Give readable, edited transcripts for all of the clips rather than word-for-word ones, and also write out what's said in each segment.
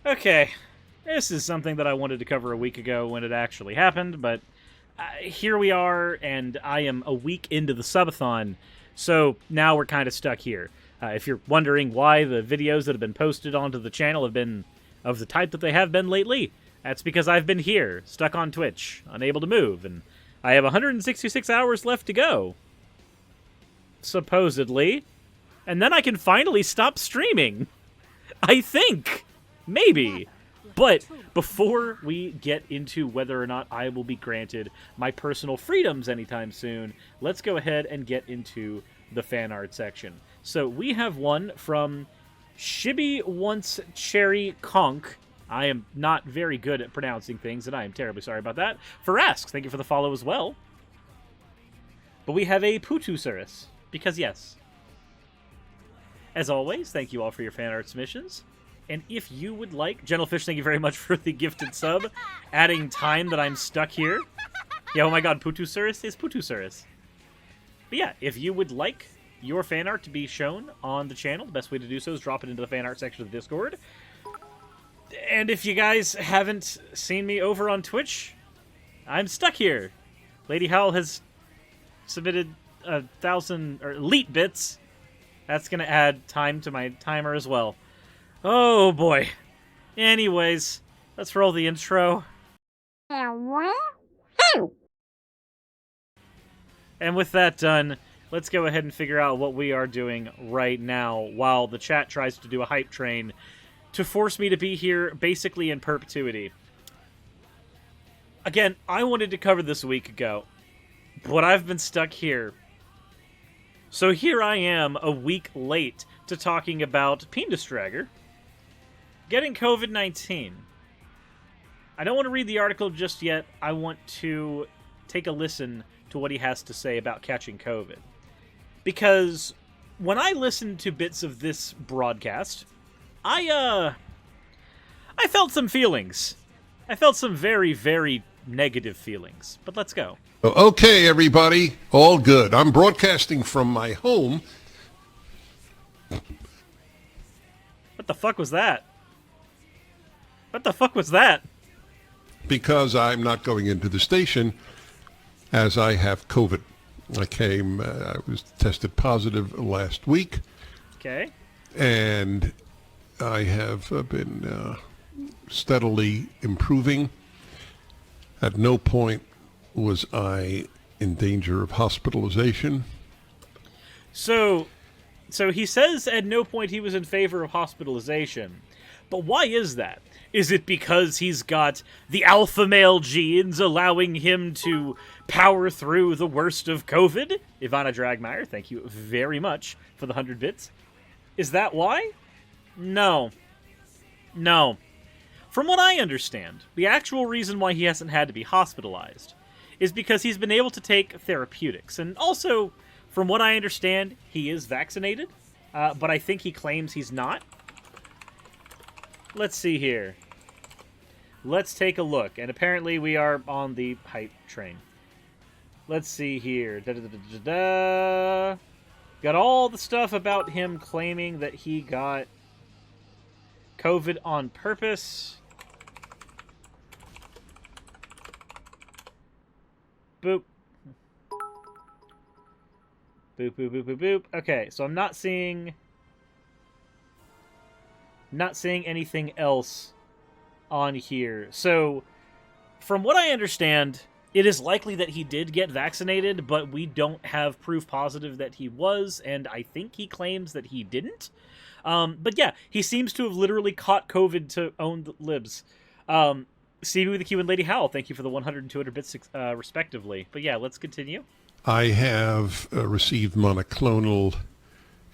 Okay, this is something that I wanted to cover a week ago when it actually happened, but here we are, and I am a week into the Subathon, so now we're kind of stuck here. If you're wondering why the videos that have been posted onto the channel have been of the type that they have been lately, that's because I've been here, stuck on Twitch, unable to move, and I have 166 hours left to go. Supposedly. And then I can finally stop streaming. I think. Maybe. But before we get into whether or not I will be granted my personal freedoms anytime soon, let's go ahead and get into the fan art section. So we have one from Shibby Once Cherry Conk. I am not very good at pronouncing things, and I am terribly sorry about that. For asks, thank you for the follow as well. But we have a Putu Suris, because yes. As always, thank you all for your fan art submissions. And if you would like, Gentlefish, thank you very much for the gifted sub, adding time that I'm stuck here. Yeah, oh my god, Putu Suris is Putu Suris. But yeah, if you would like your fan art to be shown on the channel, the best way to do so is drop it into the fan art section of the Discord. And if you guys haven't seen me over on Twitch, I'm stuck here. Lady Howl has submitted 1,000 or elite bits. That's going to add time to my timer as well. Oh, boy. Anyways, let's roll the intro. And with that done, let's go ahead and figure out what we are doing right now while the chat tries to do a hype train to force me to be here basically in perpetuity. Again, I wanted to cover this a week ago, but I've been stuck here. So here I am, a week late, to talking about Prager getting COVID-19. I don't want to read the article just yet. I want to take a listen to what he has to say about catching COVID. Because when I listened to bits of this broadcast, I felt some feelings. I felt some very, very negative feelings. But let's go. Okay, everybody. All good. I'm broadcasting from my home. What the fuck was that? What the fuck was that? Because I'm not going into the station as I have COVID. I was tested positive last week. Okay. And I have been steadily improving. At no point was I in danger of hospitalization. So he says at no point he was in favor of hospitalization. But why is that? Is it because he's got the alpha male genes allowing him to power through the worst of COVID? Ivana Dragmeyer, thank you very much for the 100 bits. Is that why? No. No. From what I understand, the actual reason why he hasn't had to be hospitalized is because he's been able to take therapeutics. And also, from what I understand, he is vaccinated, but I think he claims he's not. Let's see here. Let's take a look. And apparently we are on the hype train. Let's see here. Da-da-da-da-da-da. Got all the stuff about him claiming that he got COVID on purpose. Boop. Boop, boop, boop, boop, boop. Okay, so I'm not seeing anything else on here. So, from what I understand, it is likely that he did get vaccinated, but we don't have proof positive that he was, and I think he claims that he didn't. But yeah, he seems to have literally caught COVID to own the libs. CB with the Q and Lady Howl, thank you for the 100 and 200 bits, respectively. But yeah, let's continue. I have received monoclonal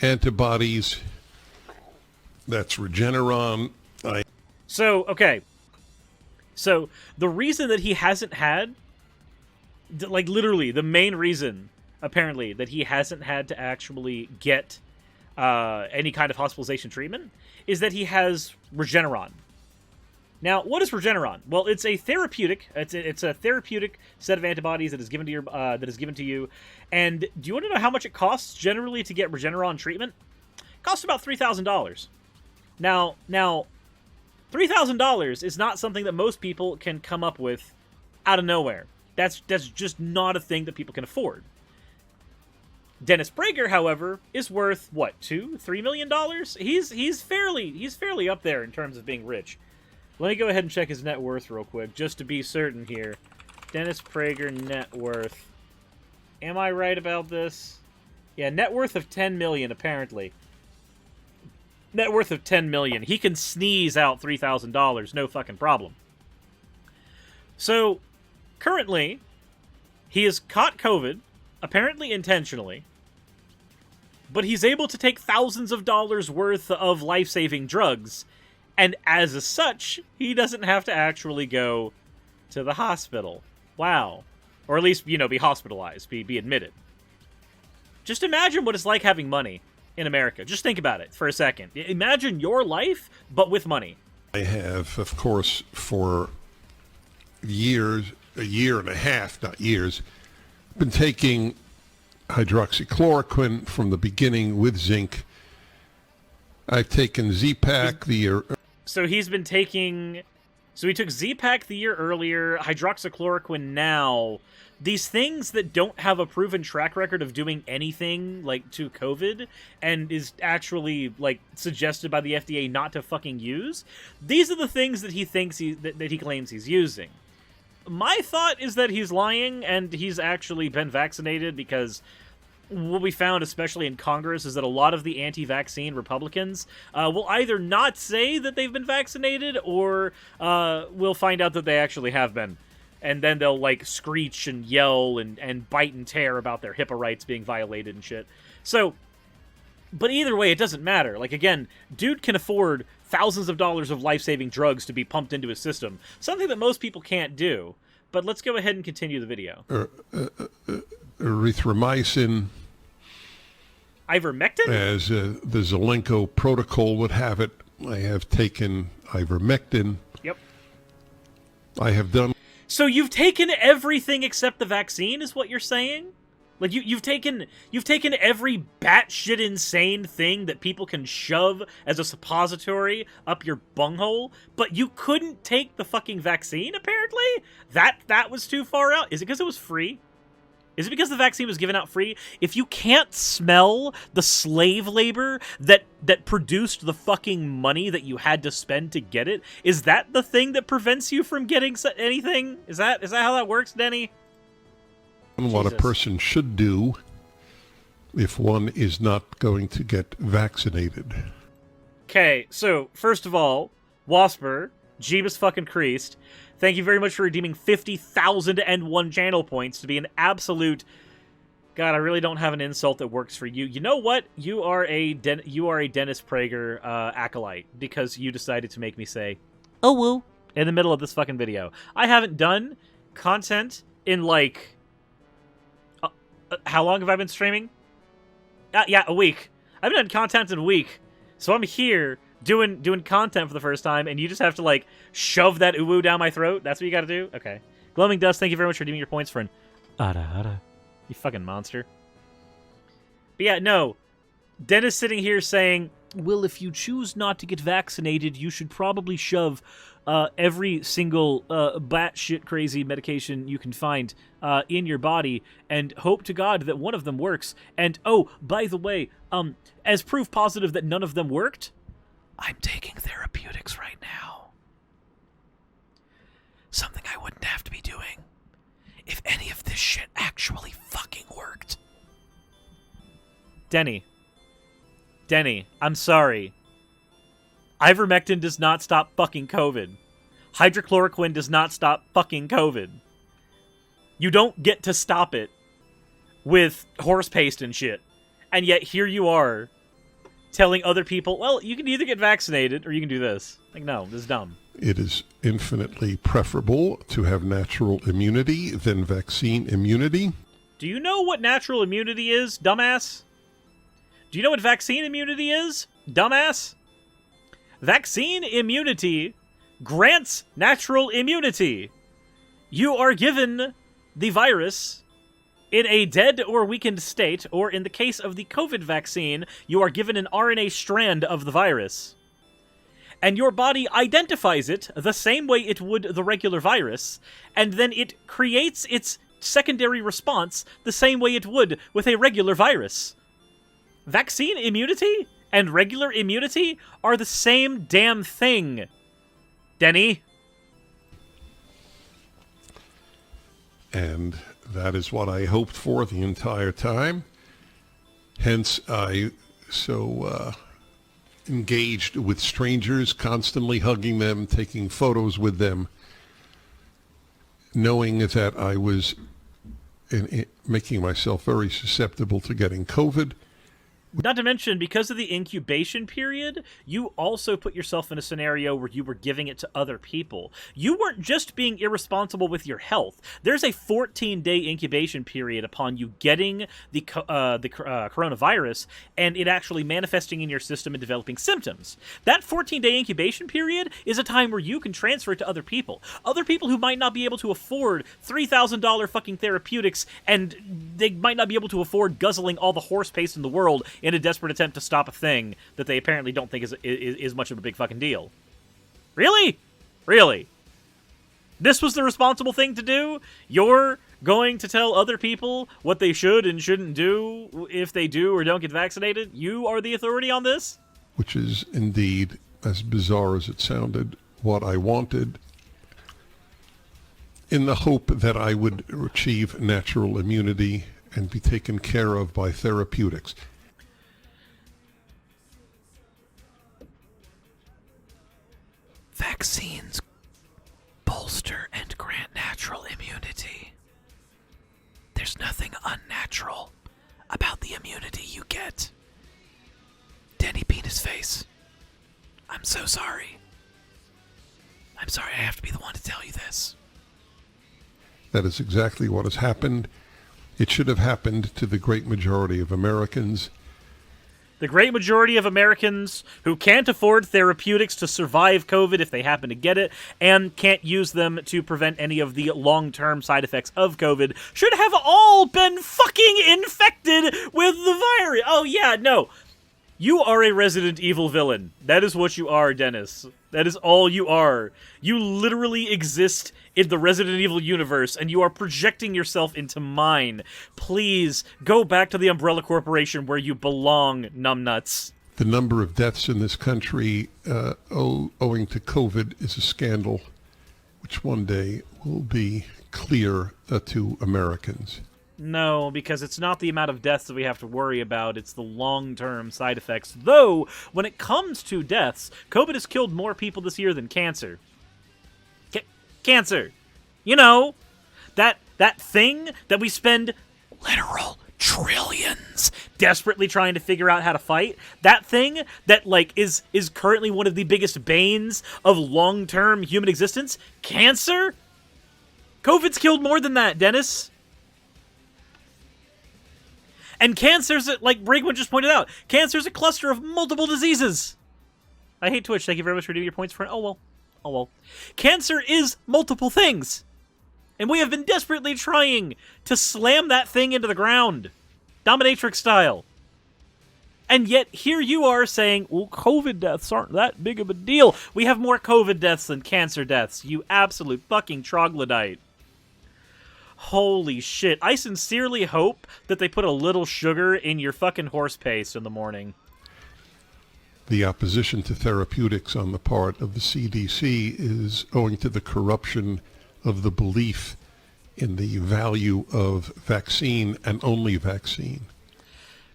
antibodies. That's Regeneron. Okay. So, the reason that he hasn't had, like, literally, the main reason, apparently, that he hasn't had to actually get any kind of hospitalization treatment is that he has Regeneron. Now, what is Regeneron? Well, it's a therapeutic. It's a therapeutic set of antibodies that is given to you. And do you want to know how much it costs generally to get Regeneron treatment? It costs about $3,000. Now, $3,000 is not something that most people can come up with out of nowhere. That's just not a thing that people can afford. Dennis Prager, however, is worth what, $2-3 million? He's fairly up there in terms of being rich. Let me go ahead and check his net worth real quick, just to be certain here. Dennis Prager net worth. Am I right about this? Yeah, net worth of $10 million, apparently. Net worth of $10 million. He can sneeze out $3,000, no fucking problem. So, currently, he has caught COVID, apparently intentionally, but he's able to take thousands of dollars worth of life-saving drugs, and as such, he doesn't have to actually go to the hospital. Wow. Or at least, be hospitalized, be admitted. Just imagine what it's like having money in America. Just think about it for a second. Imagine your life, but with money. I have, of course, for years, a year and a half, not years, been taking hydroxychloroquine from the beginning with zinc. I've taken Z-Pak the year. So he's been taking... So he took Z-Pak the year earlier, hydroxychloroquine now. These things that don't have a proven track record of doing anything, like, to COVID, and is actually, like, suggested by the FDA not to fucking use, these are the things that he thinks that he claims he's using. My thought is that he's lying, and he's actually been vaccinated, because what we found, especially in Congress, is that a lot of the anti-vaccine Republicans will either not say that they've been vaccinated, or we'll find out that they actually have been. And then they'll, like, screech and yell and bite and tear about their HIPAA rights being violated and shit. So, but either way, it doesn't matter. Like, again, dude can afford thousands of dollars of life-saving drugs to be pumped into his system. Something that most people can't do. But let's go ahead and continue the video. Erythromycin. Ivermectin? As the Zelenko protocol would have it, I have taken ivermectin. Yep. I have done... So you've taken everything except the vaccine, is what you're saying? Like, you've taken every batshit insane thing that people can shove as a suppository up your bunghole, but you couldn't take the fucking vaccine, apparently? That was too far out? Is it because it was free? Is it because the vaccine was given out free? If you can't smell the slave labor that produced the fucking money that you had to spend to get it, is that the thing that prevents you from getting anything? Is that how that works, Denny? What a person should do if one is not going to get vaccinated. Okay, so first of all, Wasper, Jeebus fucking Creased, thank you very much for redeeming 50,001 channel points to be an absolute... God, I really don't have an insult that works for you. You know what? You are a Dennis Prager acolyte because you decided to make me say, "Oh woo," in the middle of this fucking video. I haven't done content in, like... how long have I been streaming? Yeah, a week. I've been doing content in a week. So I'm here doing content for the first time, and you just have to, like, shove that uwu down my throat? That's what you gotta do? Okay. Gloaming Dust, thank you very much for redeeming your points for an Ara. You fucking monster. But yeah, no. Dennis sitting here saying, well, if you choose not to get vaccinated, you should probably shove every single batshit crazy medication you can find in your body and hope to God that one of them works. And, oh, by the way, as proof positive that none of them worked, I'm taking therapeutics right now. Something I wouldn't have to be doing if any of this shit actually fucking worked. Denny, I'm sorry. Ivermectin does not stop fucking COVID. Hydrochloroquine does not stop fucking COVID. You don't get to stop it with horse paste and shit. And yet here you are telling other people, well, you can either get vaccinated or you can do this. Like, no, this is dumb. It is infinitely preferable to have natural immunity than vaccine immunity. Do you know what natural immunity is, dumbass? Do you know what vaccine immunity is, dumbass? Vaccine immunity grants natural immunity. You are given the virus in a dead or weakened state, or in the case of the COVID vaccine, you are given an RNA strand of the virus. and your body identifies it the same way it would the regular virus, and then it creates its secondary response the same way it would with a regular virus. Vaccine immunity and regular immunity are the same damn thing, Denny. And that is what I hoped for the entire time. Hence, I so engaged with strangers, constantly hugging them, taking photos with them, knowing that I was making myself very susceptible to getting COVID. Not to mention, because of the incubation period, you also put yourself in a scenario where you were giving it to other people. You weren't just being irresponsible with your health. There's a 14-day incubation period upon you getting the coronavirus and it actually manifesting in your system and developing symptoms. That 14-day incubation period is a time where you can transfer it to other people. Other people who might not be able to afford $3,000 fucking therapeutics, and they might not be able to afford guzzling all the horse paste in the world in a desperate attempt to stop a thing that they apparently don't think is much of a big fucking deal. Really? Really? This was the responsible thing to do? You're going to tell other people what they should and shouldn't do if they do or don't get vaccinated? You are the authority on this? Which is indeed, as bizarre as it sounded, what I wanted, in the hope that I would achieve natural immunity and be taken care of by therapeutics. Vaccines bolster and grant natural immunity. There's nothing unnatural about the immunity you get. Denny Penis Face. I'm so sorry. I'm sorry I have to be the one to tell you this. That is exactly what has happened. It should have happened to the great majority of Americans. The great majority of Americans who can't afford therapeutics to survive COVID if they happen to get it, and can't use them to prevent any of the long-term side effects of COVID, should have all been fucking infected with the virus. Oh yeah, no. You are a Resident Evil villain. That is what you are, Dennis. That is all you are. You literally exist in the Resident Evil universe, and you are projecting yourself into mine. Please, go back to the Umbrella Corporation where you belong, numbnuts. The number of deaths in this country owing to COVID is a scandal, which one day will be clear to Americans. No, because it's not the amount of deaths that we have to worry about, it's the long-term side effects. Though, when it comes to deaths, COVID has killed more people this year than cancer. Cancer! You know, that thing that we spend literal trillions desperately trying to figure out how to fight. That thing that, like, is currently one of the biggest banes of long-term human existence. Cancer? COVID's killed more than that, Dennis. And cancer's, like Brigman just pointed out, cancer's a cluster of multiple diseases. I hate Twitch. Thank you very much for doing your points for it. Oh well. Cancer is multiple things. And we have been desperately trying to slam that thing into the ground. Dominatrix style. And yet, here you are saying, well, COVID deaths aren't that big of a deal. We have more COVID deaths than cancer deaths. You absolute fucking troglodyte. Holy shit. I sincerely hope that they put a little sugar in your fucking horse paste in the morning. The opposition to therapeutics on the part of the CDC is owing to the corruption of the belief in the value of vaccine and only vaccine.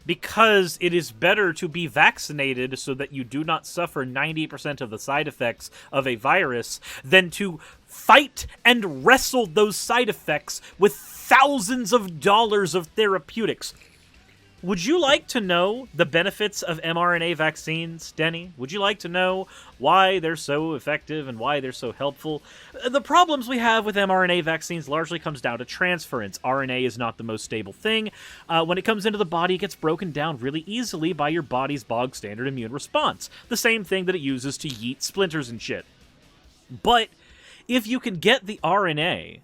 Because it is better to be vaccinated so that you do not suffer 90% of the side effects of a virus than to fight and wrestle those side effects with thousands of dollars of therapeutics. Would you like to know the benefits of mRNA vaccines, Denny? Would you like to know why they're so effective and why they're so helpful? The problems we have with mRNA vaccines largely comes down to transference. RNA is not the most stable thing. When it comes into the body, it gets broken down really easily by your body's bog standard immune response. The same thing that it uses to yeet splinters and shit. But if you can get the RNA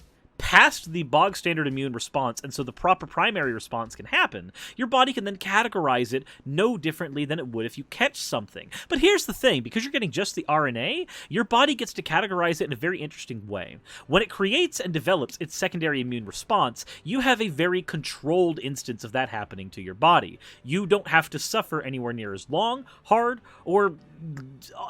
past the bog standard immune response, and so the proper primary response can happen, your body can then categorize it no differently than it would if you catch something. But here's the thing, because you're getting just the RNA, your body gets to categorize it in a very interesting way. When it creates and develops its secondary immune response, you have a very controlled instance of that happening to your body. You don't have to suffer anywhere near as long, hard, or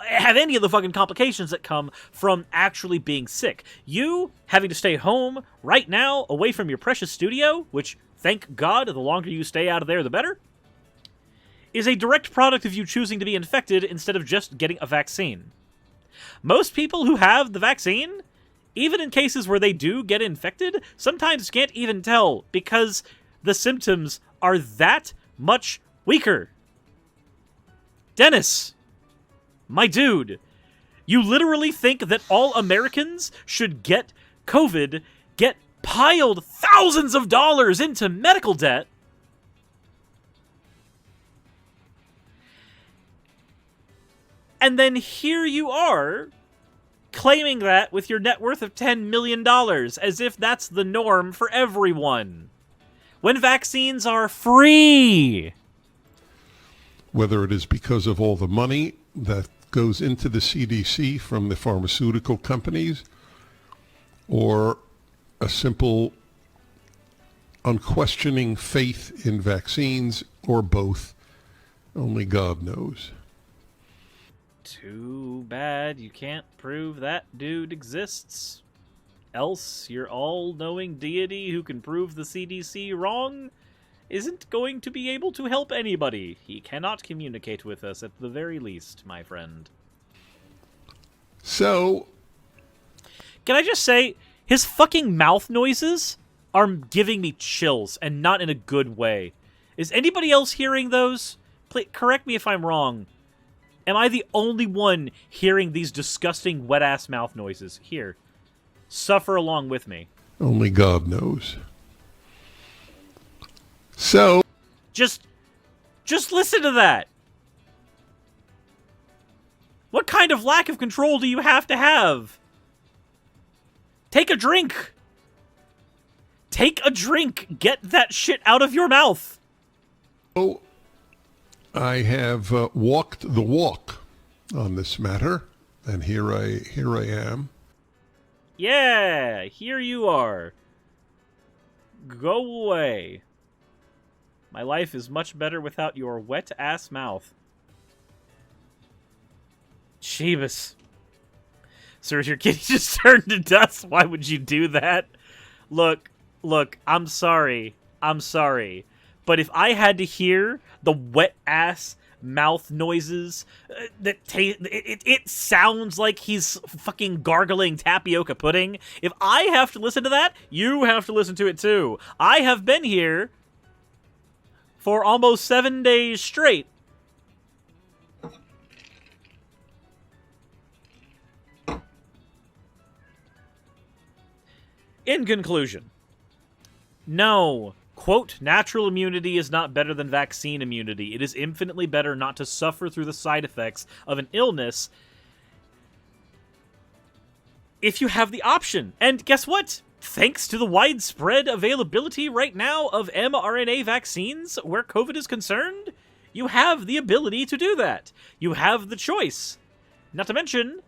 have any of the fucking complications that come from actually being sick. You having to stay home right now, away from your precious studio, which, thank God, the longer you stay out of there, the better, is a direct product of you choosing to be infected instead of just getting a vaccine. Most people who have the vaccine, even in cases where they do get infected, sometimes can't even tell because the symptoms are that much weaker. Dennis, my dude, you literally think that all Americans should get COVID, get piled thousands of dollars into medical debt, and then here you are claiming that with your net worth of $10 million, as if that's the norm for everyone, when vaccines are free. Whether it is because of all the money that goes into the CDC from the pharmaceutical companies, or a simple unquestioning faith in vaccines, or both, only God knows. Too bad you can't prove that dude exists. Else your all-knowing deity who can prove the CDC wrong isn't going to be able to help anybody. He cannot communicate with us at the very least, my friend. So, can I just say, his fucking mouth noises are giving me chills, and not in a good way. Is anybody else hearing those? Please, correct me if I'm wrong. Am I the only one hearing these disgusting wet-ass mouth noises? Here, suffer along with me. only God knows. So, Just listen to that. What kind of lack of control do you have to have? Take a drink. Take a drink. Get that shit out of your mouth. oh, I have walked the walk on this matter, and here I am. Yeah, here you are. Go away. My life is much better without your wet-ass mouth. Jeebus. Sir, your kitty just turned to dust. Why would you do that? Look, I'm sorry. But if I had to hear the wet-ass mouth noises, it sounds like he's fucking gargling tapioca pudding. If I have to listen to that, you have to listen to it too. I have been here for almost 7 days straight. In conclusion, no, quote, natural immunity is not better than vaccine immunity. It is infinitely better not to suffer through the side effects of an illness if you have the option. And guess what? Thanks to the widespread availability right now of mRNA vaccines where COVID is concerned, you have the ability to do that. You have the choice. Not to mention,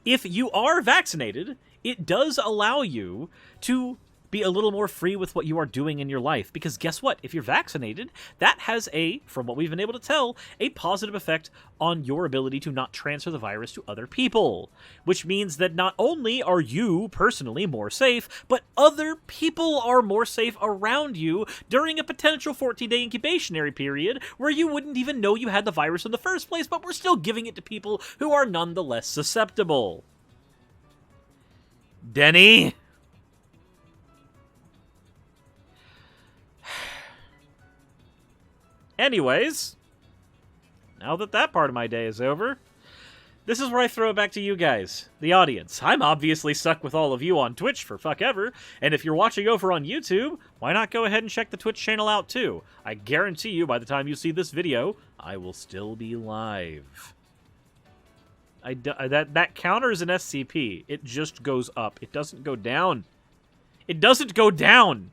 if you are vaccinated, it does allow you to be a little more free with what you are doing in your life. Because guess what? If you're vaccinated, that has from what we've been able to tell, a positive effect on your ability to not transfer the virus to other people. Which means that not only are you personally more safe, but other people are more safe around you during a potential 14-day incubationary period where you wouldn't even know you had the virus in the first place, but we're still giving it to people who are nonetheless susceptible. Denny? Anyways, now that that part of my day is over, this is where I throw it back to you guys, the audience. I'm obviously stuck with all of you on Twitch for fuck ever, and if you're watching over on YouTube, why not go ahead and check the Twitch channel out too? I guarantee you by the time you see this video, I will still be live. That counter is an SCP. It just goes up. It doesn't go down. It doesn't go down!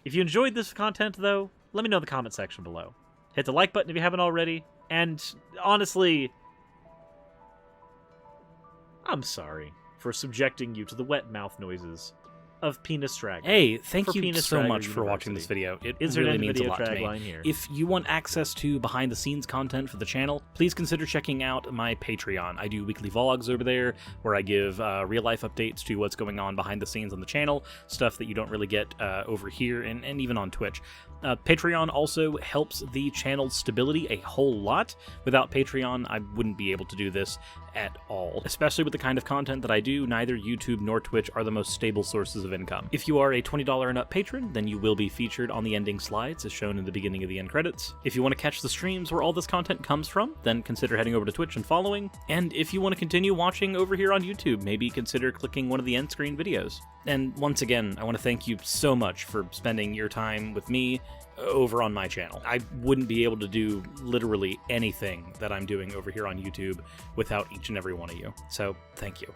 If you enjoyed this content, though, let me know in the comment section below. Hit the like button if you haven't already, and honestly, I'm sorry for subjecting you to the wet mouth noises of Penis Drag. Hey, thank For you Penis so Dragger much for watching University. this video. It Insert really end means a video lot to me. tagline here. If you want access to behind-the-scenes content for the channel, please consider checking out my Patreon. I do weekly vlogs over there where I give real-life updates to what's going on behind the scenes on the channel, stuff that you don't really get over here and even on Twitch. Patreon also helps the channel's stability a whole lot. Without Patreon, I wouldn't be able to do this at all. Especially with the kind of content that I do, neither YouTube nor Twitch are the most stable sources of income. If you are a $20 and up patron, then you will be featured on the ending slides as shown in the beginning of the end credits. If you want to catch the streams where all this content comes from, then consider heading over to Twitch and following. And if you want to continue watching over here on YouTube, maybe consider clicking one of the end screen videos. And once again, I want to thank you so much for spending your time with me over on my channel. I wouldn't be able to do literally anything that I'm doing over here on YouTube without each and every one of you. So, thank you.